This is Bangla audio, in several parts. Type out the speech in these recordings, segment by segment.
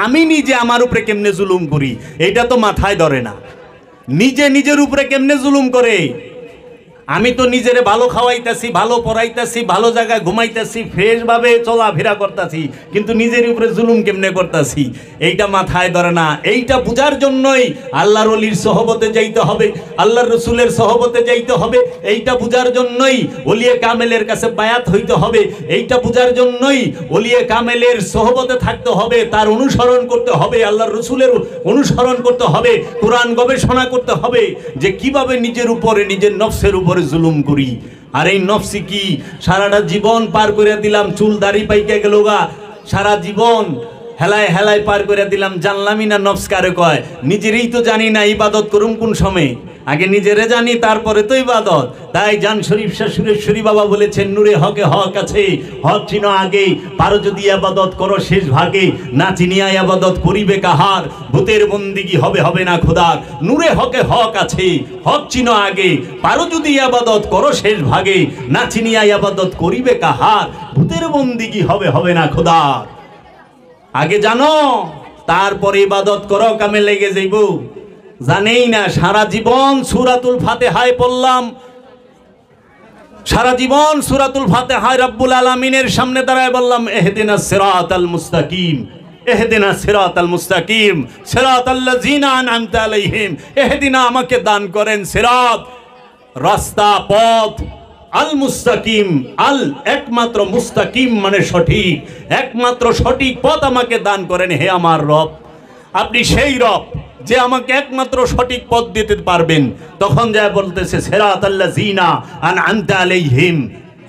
আমি নিজে আমার উপরে কেমনে জুলুম করি এইটা তো মাথায় ধরে না। নিজে নিজের উপরে কেমনে জুলুম করে? আমি তো নিজেরে ভালো খাওয়াইতেছি, ভালো পড়াইতেছি, ভালো জায়গায় ঘুমাইতেছি, ফ্রেশভাবে চলাফেরা করতেছি, কিন্তু নিজের উপরে জুলুম কেমনে করতেছি এইটা মাথায় ধরে না। এইটা বোঝার জন্যই আল্লাহর ওলির সহবতে যাইতে হবে, আল্লাহর রসুলের সহবতে যাইতে হবে। এইটা বোঝার জন্যই ওলিয়ে কামেলের কাছে বায়াত হইতে হবে। এইটা বোঝার জন্যই ওলিয়ে কামেলের সহবতে থাকতে হবে, তার অনুসরণ করতে হবে, আল্লাহর রসুলের অনুসরণ করতে হবে, কোরআন গবেষণা করতে হবে যে কিভাবে নিজের উপরে, নিজের নফসের উপরে জুলুম করি। আর এই নফসি কি সারাটা জীবন পার করে দিলাম, চুল দাড়ি পাইকে গেল গা, সারা জীবন হেলায় হেলায় পার করে দিলাম, জানলামই না নফস কারে কয়। নিজেরই তো জানি না ইবাদত করুম কোন সময়, আগে নিজেরে জানি তারপরে তো ইবাদত। তাই জান শরীফ শাহ সুরেশ্বরী বাবা বলেছেন, নূরে হকে হক আছে, হক চিনো আগে, পারো যদি আবাদত করো শেষ ভাগে, না চিনিয়া আবাদত করিবে কাহার, ভূতের বন্দিগি হবে হবে না খোদার। নূরে হকে হক আছে, হক চিনো আগে, পারো যদি আবাদত করো শেষ ভাগে, না চিনিয়া আবাদত করিবে কাহার, ভূতের বন্দিগি হবে হবে না খোদার। আগে জানো তারপরে ইবাদত করো, কামে লেগে যাইব। জানেই না, সারা জীবন সূরাতুল ফাতিহায় পড়লাম, সারা জীবন সূরাতুল ফাতিহায় রব্বুল আলামিনের সামনে দাঁড়ায় বললাম ইহদিনাস সিরাতাল মুস্তাকিম, ইহদিনাস সিরাতাল মুস্তাকিম, সিরাতাল্লাযিনা আনআমতা আলাইহিম। ইহদিনা, আমাকে দান করেন, সিরাত রাস্তা, পথ, আল মুস্তাকিম, আল একমাত্র, মুস্তাকিম মানে সঠিক, একমাত্র সঠিক পথ আমাকে দান করেন হে আমার রব। আপনি সেই রব যে আমাকে একমাত্র সঠিক পথ দিতে পারবেন। তখন যা বলতেছে সিরাতাল্লাযিনা আনআমতা আলাইহিম,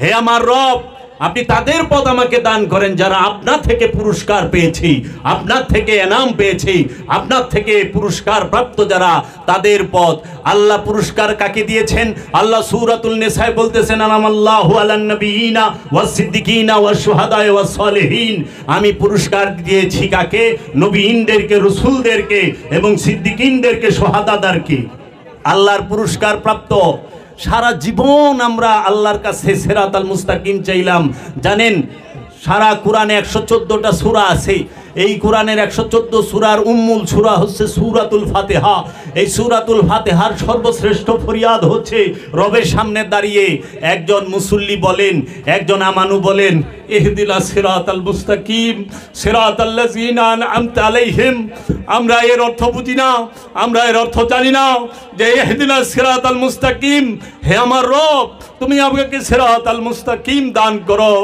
হে আমার রব আপনি তাদের পথ আমাকে দান করেন যারা আপনার থেকে পুরস্কার পেয়েছে, আপনার থেকে এনাম পেয়েছে, আপনার থেকে পুরস্কার প্রাপ্ত যারা, তাদের পথ। আল্লাহ পুরস্কার কাকে দিয়েছেন? আল্লাহ সূরাতুল নিসায় বলতেছেন আনামাল্লাহু আলান নবিয়িনা ওয়াস সিদ্দিকিনা ওয়াস শুহাদায়ে ওয়াস সালিহিন। আমি পুরস্কার দিয়েছি কাকে? নবীনদেরকে, রাসূলদেরকে এবং সিদ্দিকিনদেরকে, শুহাদাদেরকে। আল্লাহর পুরস্কার প্রাপ্ত। সারা জীবন আমরা আল্লাহর কাছে সিরাতাল মুস্তাকিম চাইলাম। জানেন সারা কোরআনে 114টা সূরা আছে। এই কোরআনের 114 সূরার উম্মুল সূরা হচ্ছে সূরাতুল ফাতিহা। এই সূরাতুল ফাতিহার সর্বশ্রেষ্ঠ ফরিয়াদ হচ্ছে রবের সামনে দাঁড়িয়ে একজন মুসল্লি বলেন, একজন আমানু বলেন ইহদিনাস সিরাতাল মুস্তাকিম সিরাতাল্লাযিনা আনআমতা আলাইহিম। আমরা এর অর্থ বুঝি না, আমরা এর অর্থ জানি না যে ইহদিনাস সিরাতাল মুস্তাকিম, হে আমার রব তুমি আমাকে সিরাতাল মুস্তাকিম দান করো।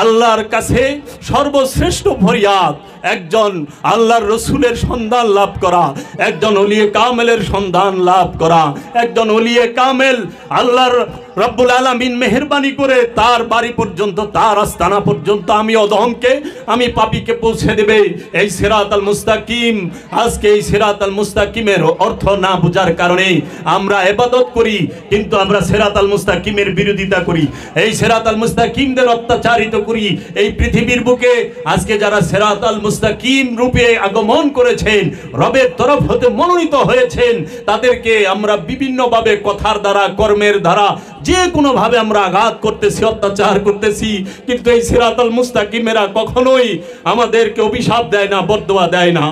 আল্লাহর কাছে সর্বশ্রেষ্ঠ ফরিয়াদ একজন আল্লাহর রসুলের সন্ধান লাভ করা, একজন ওলিয়ে কামেলের সন্ধান লাভ করা। একজন ওলিয়ে কামেল আল্লাহর রব্বুল আলামিন মেহেরবানি করে তার বাড়ি পর্যন্ত, তার আস্তানা পর্যন্ত আমি অধমকে, আমি পাপীকে পৌঁছে দেবে। এই সিরাতাল মুস্তাকিম, আজকে এই সিরাতাল মুস্তাকিমের অর্থ না বোঝার কারণে আমরা ইবাদত করি, কিন্তু আমরা সিরাতাল মুস্তাকিমের বিরোধিতা করি, এই সিরাতাল মুস্তাকিমদের অত্যাচারিত করি। এই পৃথিবীর বুকে আজকে যারা সিরাতাল মুস্তাকিম রূপে আগমন করেছেন, রবের তরফ হতে মনোনীত হয়েছেন, তাদেরকে আমরা বিভিন্নভাবে কথার দ্বারা, কর্মের দ্বারা, যে কোনো ভাবে আমরা আঘাত করতেছি, অত্যাচার করতেছি। কিন্তু এই সিরাতাল মুস্তাকিমেরা কখনোই আমাদেরকে অভিশাপ দেয় না, বদদোয়া দেয় না।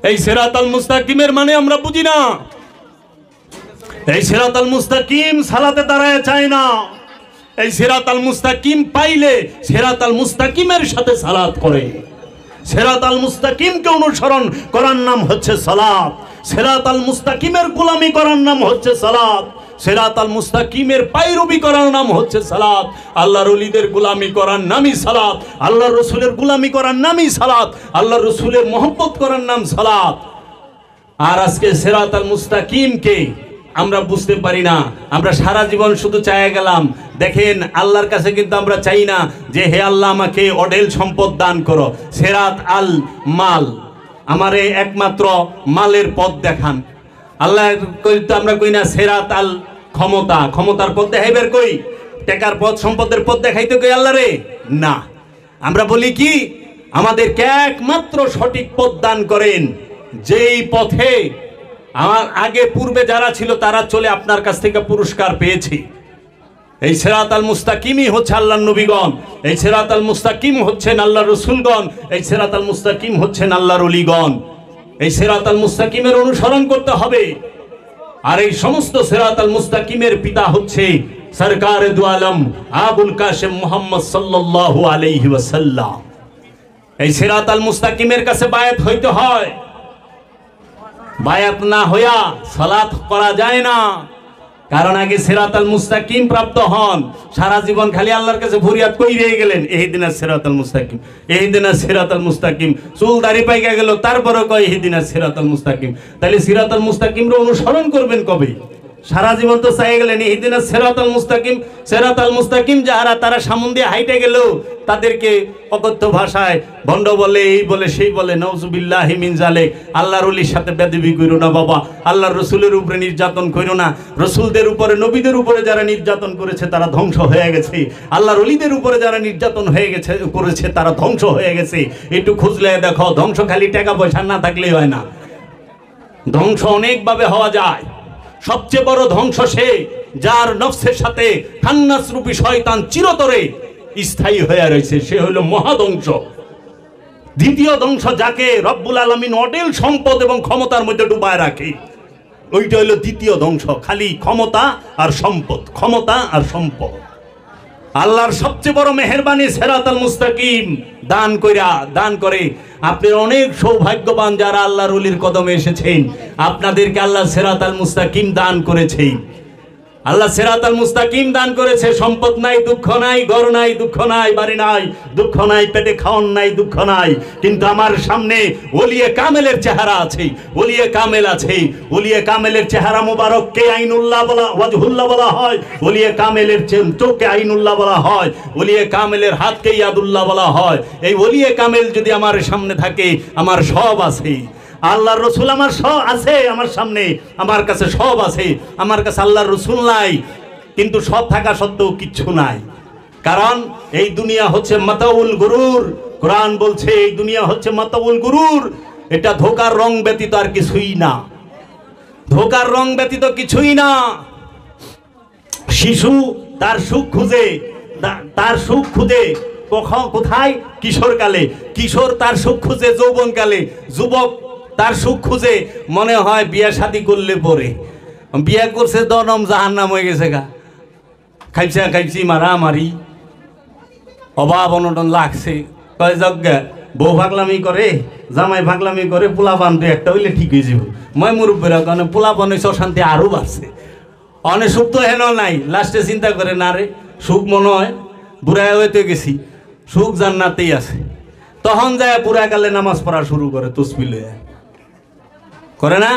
এই সিরাতাল মুস্তাকিমের মানে আমরা বুঝি না। এই সিরাতাল মুস্তাকিম সালাতে দাঁড়ায় চায় না। এই সিরাতাল মুস্তাকিম পাইলে সিরাতাল মুস্তাকিমের সাথে সালাত করে। সিরাতাল মুস্তাকিমকে অনুসরণ করার নাম হচ্ছে সালাত। সিরাতাল মুস্তাকিমের গোলামি করার নাম হচ্ছে সালাত। সিরাতাল মুস্তাকিমের পায়রবি করার নাম হচ্ছে সালাত। আল্লাহর ওলিদের গোলামি করার নামই সালাত। আল্লাহর রসুলের গোলামি করার নামই সালাত। আল্লাহর রসুলের মহব্বত করার নাম সালাত। আর আজকে সিরাতাল মুস্তাকিমকে আমরা বুঝতে পারি না। আমরা সারা জীবন শুধু চাইয়া গেলাম। দেখেন আল্লাহর কাছে কিন্তু আমরা চাই না যে হে আল্লাহ আমাকে অঢেল সম্পদ দান করো, সিরাত আল মাল, আমারে একমাত্র মালের পথ দেখান। আল্লাহ আমরা কই না সিরাত আল ক্ষমতা, ক্ষমতার পথ দেখাইবার কই, টাকার পথ, সম্পদের পথ দেখাইতে কই আল্লাহ রে না। আমরা বলি কি আমাদেরকে একমাত্র সঠিক পথ দান করেন, যেই পথে আমার আগে পূর্বে যারা ছিল তারা চলে আপনার কাছ থেকে পুরস্কার পেয়েছে। এই সিরাতাল মুস্তাকিমই হচ্ছে আল্লাহর নবীগণ, এই সিরাতাল মুস্তাকিম হচ্ছেন আল্লাহর রাসূলগণ, এই সিরাতাল মুস্তাকিম হচ্ছেন আল্লাহর ওলিগণ। এই সিরাতাল মুস্তাকিমের অনুসরণ করতে হবে। আর এই সমস্ত সিরাতাল মুস্তাকিমের পিতা হচ্ছে সরকারে দু আলম আবুল কাসেম মুহাম্মদ সাল্লাল্লাহু আলাইহি ওয়াসাল্লাম। এই সিরাতাল মুস্তাকিমের কাছে বায়াত হইতে হয়। বায়াত না হইয়া সালাত করা যায় না, কারণ আগে সিরাতাল মুস্তাকিম প্রাপ্ত হন। সারা জীবন খালি আল্লাহর কাছে ফরিয়াদ কইরেই গেলেন, ইহদিনাস সিরাতাল মুস্তাকিম, ইহদিনাস সিরাতাল মুস্তাকিম। চুল দাড়ি পাইকা গেল, তারপরে কয় ইহদিনাস সিরাতাল মুস্তাকিম। তাহলে সিরাতাল মুস্তাকিমরে অনুসরণ করবেন কবে? সারা জীবন তো চাই গেলেন ইহদিনাস সিরাতাল মুস্তাকিম। সিরাতাল মুস্তাকিম যারা, তারা সামন দিয়ে হাইটে গেল, তাদেরকে অকথ্য ভাষায় ভণ্ড বলে, এই বলে সেই বলে। নাউজুবিল্লাহি মিন জালিক। আল্লাহর ওলির সাথে বেদবি কইরো না বাবা, আল্লাহর রসুলের উপরে নির্যাতন কইরো না। রসুলদের উপরে, নবীদের উপরে যারা নির্যাতন করেছে তারা ধ্বংস হয়ে গেছে। আল্লাহর ওলিদের উপরে যারা নির্যাতন হয়ে গেছে করেছে তারা ধ্বংস হয়ে গেছে। একটু খুঁজলে দেখো, ধ্বংস খালি টাকা পয়সা না থাকলেই হয় না, ধ্বংস অনেকভাবে হওয়া যায়। সবচেয়ে বড় ধ্বংস সে যার নফসের সাথে খান্নাস রূপী শয়তান চিরতরে স্থায়ী হয়ে রয়েছে, সে হলো মহাধ্বংস। দ্বিতীয় ধ্বংস যাকে রব্বুল আলামিন অডেল সম্পদ এবং ক্ষমতার মধ্যে ডুবায় রাখে, ওইটা হলো দ্বিতীয় ধ্বংস। খালি ক্ষমতা আর সম্পদ, ক্ষমতা আর সম্পদ। আল্লাহর সবচেয়ে বড় মেহেরবানি সিরাতাল মুস্তাকিম দান করে। আপনি অনেক সৌভাগ্যবান যারা আল্লাহর ওলির কদমে এসেছেন, আপনাদেরকে আল্লাহ সিরাতাল মুস্তাকিম দান করেছে। আল্লাহ সিরাতাল মুস্তাকিম দান করেছে। সম্পদ নাই, দুঃখ নাই, ঘর নাই, দুঃখ নাই, বাড়ি নাই, দুঃখ নাই, পেটে খাওয়ান নাই, দুঃখ নাই, কিন্তু আমার সামনে ওলিয়ে কামেলের চেহারা আছে, ওলিয়ে কামেল আছে। ওলিয়ে কামেলের চেহারা মুবারককে আইনুল্লাহ বলা, ওয়াজহুল্লাহ বলা হয়। ওলিয়ে কামেলের চোখকে আইনুল্লাহ বলা হয়। ওলিয়ে কামেলের হাতকে ইয়াদুল্লাহ বলা হয়। এই ওলিয়ে কামেল যদি আমার সামনে থাকে, আমার সব আছে। আল্লাহর রসুল আমার সব আছে, আমার সামনে, আমার কাছে সব আছে। আমার কাছে আল্লাহর রসুল নাই, কিন্তু সব থাকা সত্ত্বেও কিচ্ছু নাই। কারণ এই দুনিয়া হচ্ছে মাতাউল গুরুর। কোরআন বলছে এই দুনিয়া হচ্ছে মাতাউল গুরুর। এটা ধোকার রং ব্যতীত আর কিছুই না, ধোকার রং ব্যতীত কিছুই না। শিশু তার সুখ খুঁজে কোথায়? কিশোরকালে। কিশোর তার সুখ খুঁজে যৌবনকালে। যুবক তার সুখ খুঁজে মনে হয় বিয়া শাদী করলে পরে। বিয়া করছে দনম জাহান্নাম হয়ে গেছে গা, খাইছি মারামারি, অভাব অনটন লাগছে। কয় যজ্ঞা বউ ভাগলামি করে, জামাই ভাগলামি করে, পোলা পান তো একটা হইলে ঠিক হয়ে যাব। মই মুরব্বীরা কারণে পোলা পান হয়েছে, অশান্তি আরও বাড়ছে। অনেক সুখ তো হেন নাই। লাস্টে চিন্তা করে, না রে সুখ মনে হয় বুড়া হইতে গেছি, সুখ জান্নাতেই আছে। তখন যায় বুড়া কালে নামাজ পড়া শুরু করে, তসবিহ লইয়া করে না?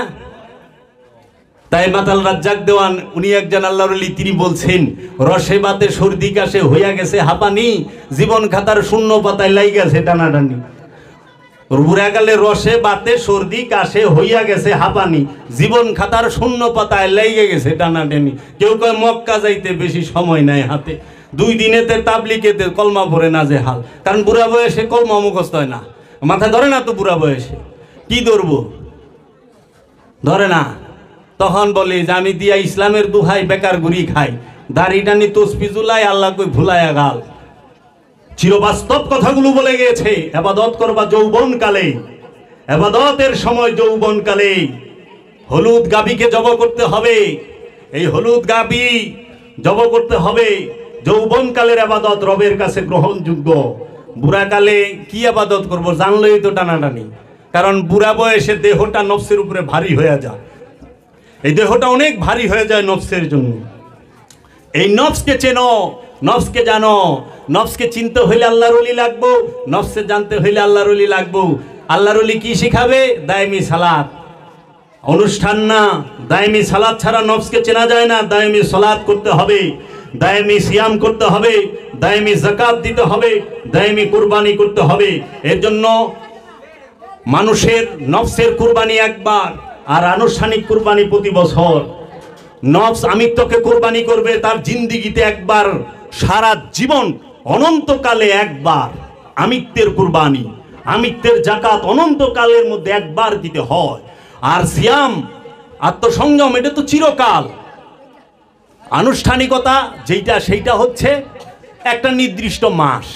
তাই মাতাল রাজ্জাক দেওয়ান উনি একজন আল্লাহর ওলি, তিনি বলছেন রসে বাতে সর্দি কাশে হইয়া গেছে হাঁপানি, জীবন খাতার শূন্য পাতায় লাই গেছে টানাটানি। বুড়া কালে রসে বাতে সর্দি কাশে হইয়া গেছে হাঁপানি, জীবন খাতার শূন্য পাতায় লাইগে গেছে টানাটানি। কেউ কয় মক্কা যাইতে বেশি সময় নাই হাতে, 2 দিনেতে তাবলিগেতে কলমা পড়ে না যে হাল। কারণ বুড়া বয়সে কলমা মুখস্থ হয় না, মাথায় ধরে না তো। বুড়া বয়সে কি ধরবো, ধরে না। তখন বলি যে আমি দিয়া ইসলামের দুহাই বেকার গুড়ি খাই, দাড়ি টানি তসবি জুলাই, আল্লাহ কই ভুলাইয়া গাল। চিরবাস্তব কথাগুলো বলে গিয়েছে। ইবাদত করবা যৌবন কালে, ইবাদতের সময় যৌবন কালে। হলুদ গাভীকে জব করতে হবে, এই হলুদ গাভী জব করতে হবে। যৌবন কালের ইবাদত রবের কাছে গ্রহণযোগ্য। বুড়া কালে কি ইবাদত করব জানলেই তো টানাটানি। কারণ বুড়া বয়সে দেহটা নফসের উপরে ভারী হয়ে যায়, এই দেহটা অনেক ভারী হয়ে যায় নফসের জন্য। এই নফসকে চেনো, নফসকে জানো। নফসকে চিনতে হইলে আল্লাহর ওলি লাগবো, নফসকে জানতে হইলে আল্লাহর ওলি লাগবো। আল্লাহর ওলি কি শিখাবে? দায়মি সালাত, অনুষ্ঠান না। দায়মি সালাত ছাড়া নফসকে চেনা যায় না। দায়মি সালাত করতে হবে, দায়মি সিয়াম করতে হবে, দায়মি যাকাত দিতে হবে, দায়মি কুরবানি করতে হবে। এর জন্য মানুষের নফসের কুরবানি একবার, আর আনুষ্ঠানিক কুরবানি প্রতি বছর। নফস আমিত্বকে কুরবানি করবে তার জিন্দিগিতে একবার, সারা জীবন অনন্তকালে একবার। আমিত্বের কুরবানি, আমিত্বের যাকাত অনন্তকালের মধ্যে একবার দিতে হয়। আর সিয়াম, আত্মসংযম, এটা তো চিরকাল। আনুষ্ঠানিকতা যেইটা সেইটা হচ্ছে একটা নির্দিষ্ট মাস,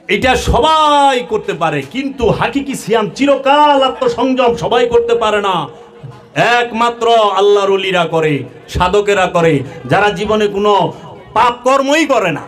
এটা সবাই করতে পারে, কিন্তু হাকিকি সিয়াম চিরকাল আত্মসংযম সবাই করতে পারে না। একমাত্র আল্লাহর ওলিরা করে, সাধকেরা করে, যারা জীবনে কোনো পাপ কর্মই করে না।